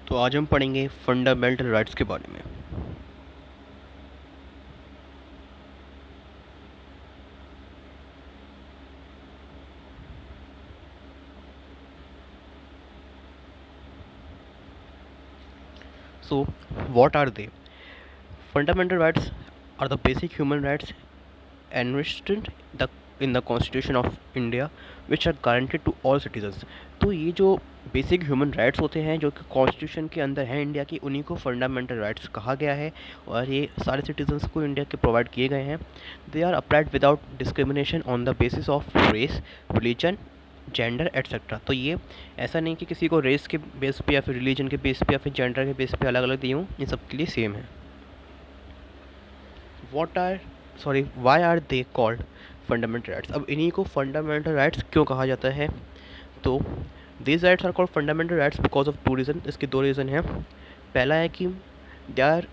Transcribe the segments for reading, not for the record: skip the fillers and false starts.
तो आज हम पढ़ेंगे फंडामेंटल राइट्स के बारे में। So, what are they? Fundamental rights are the basic human rights enshrined in the Constitution of India, which are guaranteed to all citizens. तो ये जो बेसिक ह्यूमन राइट्स होते हैं जो कि कॉन्स्टिट्यूशन के अंदर है इंडिया की, उन्हीं को फंडामेंटल राइट्स कहा गया है और ये सारे सिटीजन्स को इंडिया के प्रोवाइड किए गए हैं। They are applied without discrimination on the basis of race, religion, gender etcetera. तो ये ऐसा नहीं कि किसी को रेस के बेस पे या फिर रिलीजन के बेस पे या फिर जेंडर के बेस पे अलग अलग दिए हों, ये सब के लिए सेम है। Why are they called fundamental rights. अब इन्हीं को फंडामेंटल राइट्स क्यों कहा जाता है? तो these rights are called fundamental rights because of two reason. इसके दो रीज़न हैं। पहला है कि they are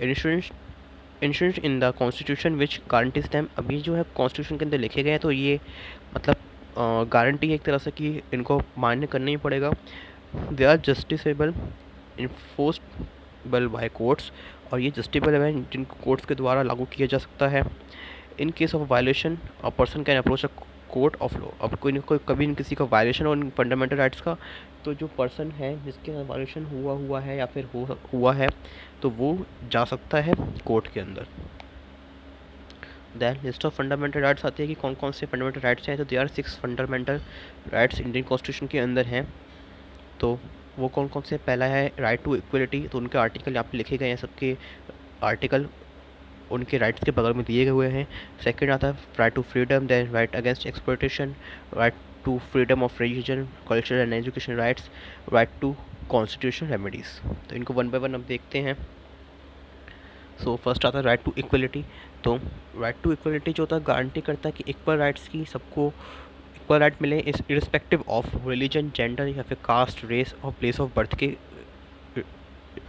insurance in the constitution which guarantees them. अभी जो है कॉन्स्टिट्यूशन के अंदर लिखे गए हैं, तो ये मतलब गारंटी है एक तरह से कि इनको मान्य करना ही पड़ेगा। They are justiciable enforceable by courts, और ये जस्टिसेबल है जिनको कोर्ट्स के द्वारा लागू किया जा सकता है। In case of violation a person can approach a court of law. अब कोई कभी किसी का वायलेशन और फंडामेंटल राइट्स का, तो जो पर्सन है जिसके साथ वायलेशन हुआ है या फिर हुआ है, तो वो जा सकता है कोर्ट के अंदर। Then list of fundamental rights आती है कि कौन कौन से फंडामेंटल राइट्स हैं। तो they are 6 fundamental rights Indian constitution के अंदर हैं। तो वो कौन कौन से? पहला है राइट टू इक्वलिटी। तो उनके आर्टिकल यहाँ पे लिखे गए हैं, सबके आर्टिकल उनके राइट्स के बगल में दिए हुए हैं। सेकंड आता है right to freedom, then right against exploitation, right to freedom of religion, culture and education rights, right to constitution remedies. तो इनको वन बाय वन अब देखते हैं। सो फर्स्ट आता है राइट टू इक्वलिटी। तो राइट टू इक्वलिटी जो होता है गारंटी करता है कि इक्वल राइट्स की सबको इक्वल राइट मिले, इस इरिस्पेक्टिव ऑफ रिलीजन, जेंडर या फिर कास्ट, रेस और प्लेस ऑफ बर्थ के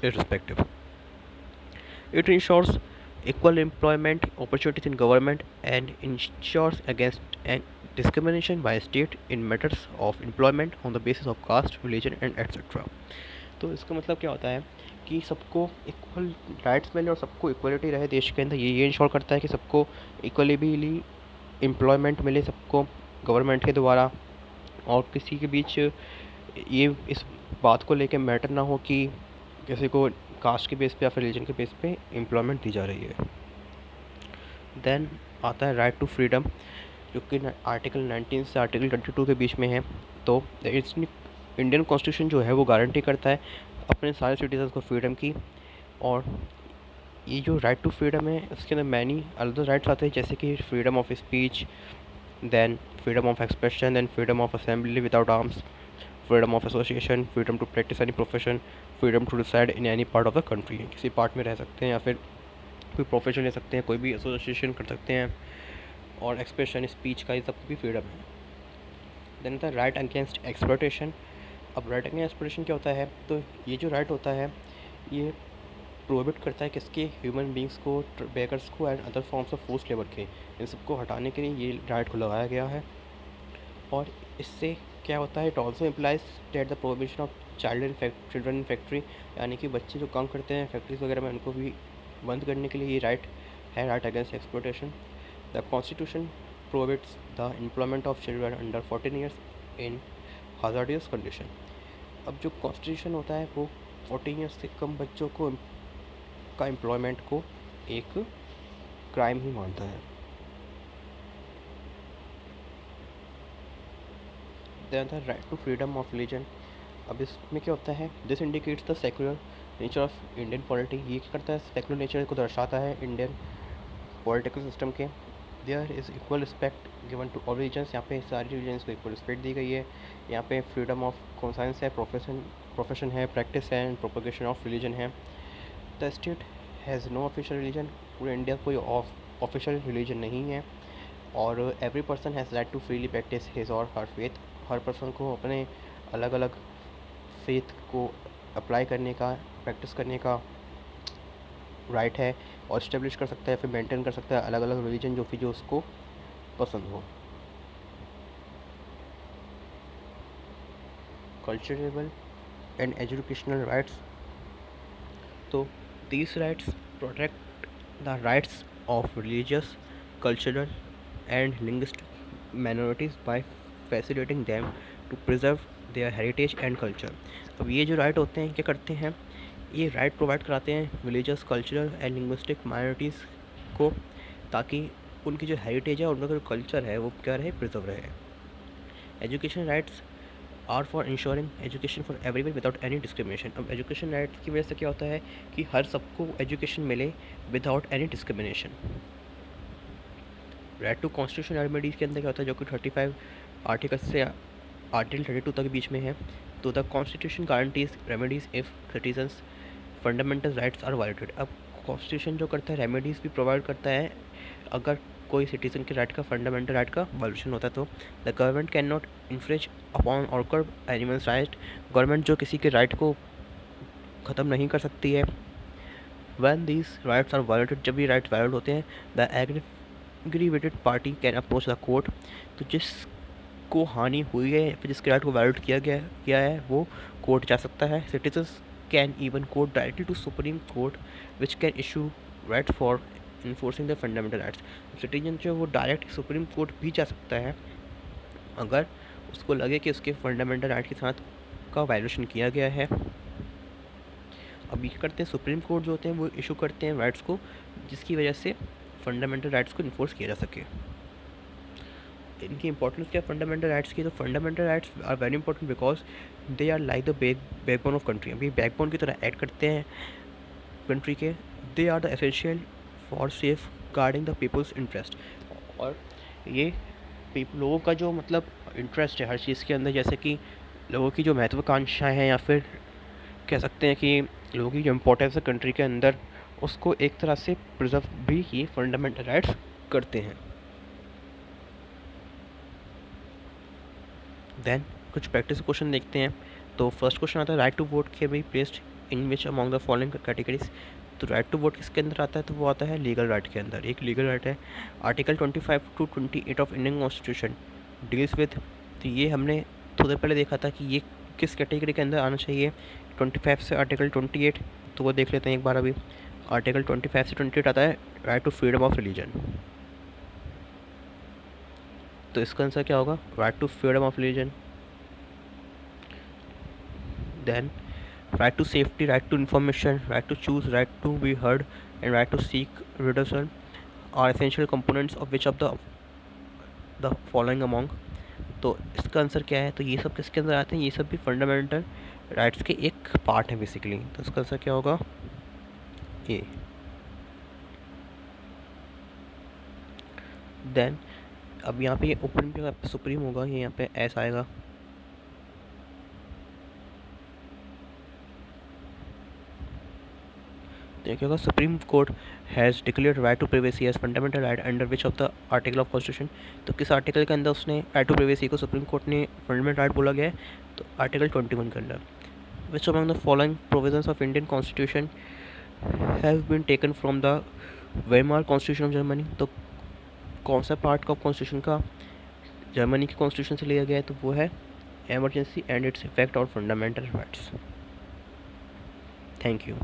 irrespective. It ensures equal employment opportunities in government and ensures against discrimination by state in matters of employment on the basis of caste, religion and etc. तो इसका मतलब क्या होता है कि सबको इक्वल राइट्स मिले और सबको इक्वलिटी रहे देश के अंदर। ये इंश्योर करता है कि सबको इक्वली एम्प्लॉयमेंट मिले, सबको गवर्नमेंट के द्वारा, और किसी के बीच ये इस बात को लेकर मैटर ना हो कि किसी को कास्ट के बेस पे या फिर रिलीजन के बेस पे एम्प्लॉयमेंट दी जा रही है। देन आता है राइट टू फ्रीडम, जो कि आर्टिकल 19 से आर्टिकल 22 के बीच में है। तो इट्स इंडियन कॉन्स्टिट्यूशन जो है वो गारंटी करता है अपने सारे सिटीजन को फ्रीडम की। और ये जो राइट टू फ्रीडम है उसके अंदर मैनी अदर राइट्स आते हैं, जैसे कि freedom of speech, then freedom of expression, then freedom of assembly without arms, freedom of association, freedom to practice any profession, freedom to decide in any part of the country. किसी part में रह सकते हैं या फिर कोई profession ले सकते हैं, कोई भी एसोसिएशन कर सकते हैं, और एक्सप्रेशन स्पीच का ये सब भी फ्रीडम है। देन था राइट अगेंस्ट एक्सप्लॉयटेशन। अब राइट अगेंस्ट एक्सप्लॉयटेशन क्या होता है? तो ये जो राइट होता है ये प्रोहिबिट करता है किसके? ह्यूमन बींग्स को, बेकर्स को and other forms of force labour के, इन सबको हटाने के लिए ये राइट को लगाया गया है। और इससे क्या होता है? It also implies date the prohibition of children in factory, यानी कि बच्चे जो काम करते हैं फैक्ट्रीज वगैरह में, उनको भी बंद करने के लिए ये राइट है, right against exploitation. The constitution prohibits the employment of children under 14 years in hazardous condition. अब जो कॉन्स्टिट्यूशन होता है वो 14 ईयर्स से कम बच्चों को का एम्प्लॉयमेंट को एक क्राइम ही मानता है। Then the right to freedom of religion. अब इसमें क्या होता है? This indicates the secular nature of Indian polity. ये क्या करता है? सेक्युलर नेचर को दर्शाता है इंडियन पॉलिटिकल सिस्टम के। There is equal respect given to all religions. यहाँ पे सारी रिलीजन्स को इक्वल रिस्पेक्ट दी गई है। यहाँ पे फ्रीडम ऑफ कॉन्साइंस है, प्रोफेशन है, प्रैक्टिस है एंड प्रोपोगेशन ऑफ रिलीजन है। The state has no official religion. पूरे इंडिया कोई ऑफिशियल रिलीजन नहीं है। और every person has right to freely practice his or her faith. Her person को अपने अलग अलग फेथ को अप्लाई करने का, प्रैक्टिस करने का राइट है, और इस्टेब्लिश कर सकता है फिर मेंटेन कर सकता है अलग अलग रिलीजन जो उसको पसंद हो। Culturable and educational rights. So these rights protect the rights of religious, cultural, and linguistic minorities by facilitating them to preserve their heritage and culture. अब ये जो राइट होते हैं क्या करते हैं, ये राइट प्रोवाइड कराते हैं religious, cultural and linguistic minorities को, ताकि उनकी जो हेरिटेज है, उनका जो कल्चर है वो क्या रहे, प्रिजर्व रहे। Education rights are for insuring education for everyone without any discrimination. अब एजुकेशन राइट्स की वजह से क्या होता है कि हर सबको एजुकेशन मिले without any discrimination. Right to constitution remedies के अंदर क्या होता है, जो कि 35 आर्टिकल से आर्टिकल 32 तक के बीच में है। तो the constitution guarantees remedies if citizens fundamental rights are violated. अब कॉन्स्टिट्यूशन जो करता है रेमेडीज़ भी प्रोवाइड करता है अगर कोई सिटीज़न के राइट का, फंडामेंटल राइट का वायलेशन होता है। तो the government can not infringe upon or curb animals right. Government जो किसी के राइट को ख़त्म नहीं कर सकती है। When these rights are violated, जब ये राइट्स वायलेट होते हैं, the aggrieved party can approach the court. तो जिसको हानि हुई है फिर जिसके राइट को वायलेट किया है वो कोर्ट जा सकता है। Citizens can even court directly to supreme court which can issue right for enforcing the fundamental rights. Citizen जो वो डायरेक्ट सुप्रीम कोर्ट भी जा सकता है अगर उसको लगे कि उसके फंडामेंटल राइट के साथ का वायलेशन किया गया है। अब ये करते हैं सुप्रीम कोर्ट जो होते हैं वो इशू करते हैं राइट्स को, जिसकी वजह से फंडामेंटल राइट्स को इन्फोर्स किया जा सके। इनकी इंपॉर्टेंस क्या है फंडामेंटल राइट्स की, तो fundamental rights are very important because they are like the backbone of country. अभी बैकबोन की तरह ऐड करते हैं कंट्री के। They are the essential for safeguarding the people's interest. और ये लोगों का जो मतलब इंटरेस्ट है हर चीज़ के अंदर, जैसे कि लोगों की जो महत्वाकांक्षाएँ हैं या फिर कह सकते हैं कि लोगों की जो इम्पोर्टेंस है कंट्री के अंदर, उसको एक तरह से प्रिजर्व भी ये फंडामेंटल राइट्स करते हैं। देन कुछ प्रैक्टिस क्वेश्चन देखते हैं। तो फर्स्ट क्वेश्चन आता है right to vote can be placed in which among the following categories. तो राइट टू वोट किसके अंदर आता है, तो वो आता है लीगल राइट के अंदर। एक लीगल राइट है article 25 to 28 of Indian constitution deals with. तो ये हमने थोड़ी देर पहले देखा था कि ये किस कैटेगरी के अंदर आना चाहिए, 25 से आर्टिकल 28। तो वो देख लेते हैं एक बार। अभी आर्टिकल 25 से 28 आता है right to freedom of religion. तो इसका आंसर क्या होगा, right to freedom of religion. Then right to safety, right to information, right to choose, right to be heard and right to seek redressal are essential components of which of the following among। तो इसका answer क्या है, तो ये सब किसके अंदर आते हैं, ये सब भी फंडामेंटल राइट्स के एक पार्ट है बेसिकली। तो इसका आंसर क्या होगा, ये। देन अब यहाँ पे ये ओपन पे सुप्रीम होगा, ये यहाँ पे एस आएगा। क्या होगा, supreme court has declared right to privacy as fundamental right under which of the article of constitution. तो किस आर्टिकल के अंदर उसने राइट टू प्राइवेसी को सुप्रीम कोर्ट ने फंडामेंटल राइट बोला गया है, तो आर्टिकल 21 के अंदर। Which among the following provisions of Indian constitution have been taken from the Weimar constitution of Germany. तो कौन सा पार्ट ऑफ कॉन्स्टिट्यूशन का जर्मनी के कॉन्स्टिट्यूशन से लिया गया है, तो वो है emergency and its effect on fundamental rights. Thank you.